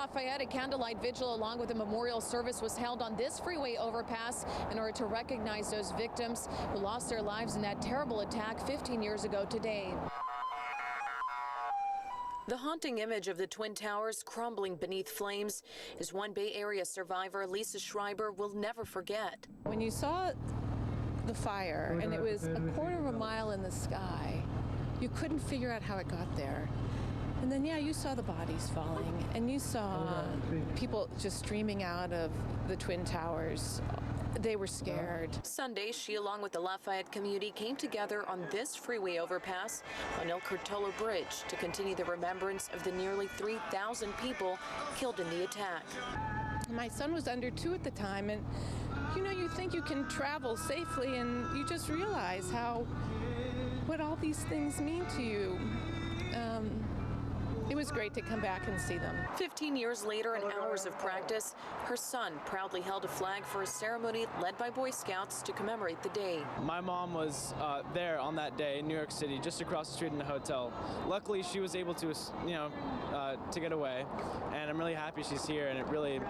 Lafayette, a candlelight vigil along with a memorial service was held on this freeway overpass in order to recognize those victims who lost their lives in that terrible attack 15 years ago today. The haunting image of the Twin Towers crumbling beneath flames is one Bay Area survivor, Lisa Schreiber, will never forget. When you saw the fire and it was a quarter of a mile in the sky, you couldn't figure out how it got there. And then, yeah, you saw the bodies falling, and you saw people just streaming out of the Twin Towers. They were scared. Sunday, she, along with the Lafayette community, came together on this freeway overpass on El Curtolo Bridge to continue the remembrance of the nearly 3,000 people killed in the attack. My son was under 2 at the time, and you think you can travel safely, and you just realize what all these things mean to you. It was great to come back and see them. 15 years later, in hours of practice, her son proudly held a flag for a ceremony led by Boy Scouts to commemorate the day. My mom was there on that day in New York City, just across the street in a hotel. Luckily, she was able to, to get away, and I'm really happy she's here. And it really,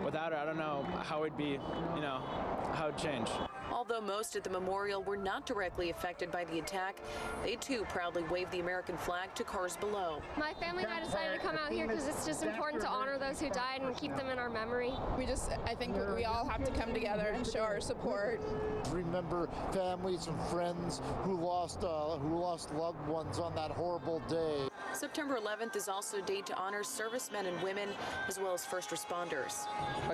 without her, I don't know how it'd be, how it'd change. Although most at the memorial were not directly affected by the attack, they too proudly waved the American flag to cars below. My family and I decided to come out here because it's just important to honor those who died and keep them in our memory. I think we all have to come together and show our support. Remember families and friends who lost loved ones on that horrible day. September 11th is also a day to honor servicemen and women as well as first responders.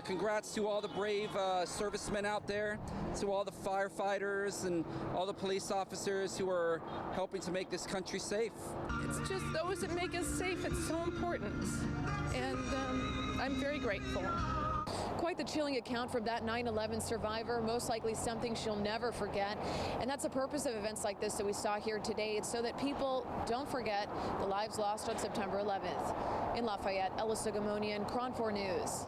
Congrats to all the brave servicemen out there, to all the firefighters and all the police officers who are helping to make this country safe. It's just those that make us safe. It's so important, and I'm very grateful. Quite the chilling account from that 9/11 survivor, most likely something she'll never forget. And that's the purpose of events like this that we saw here today. It's so that people don't forget the lives lost on September 11th. In Lafayette, Ella Sugimonian, KRON 4 News.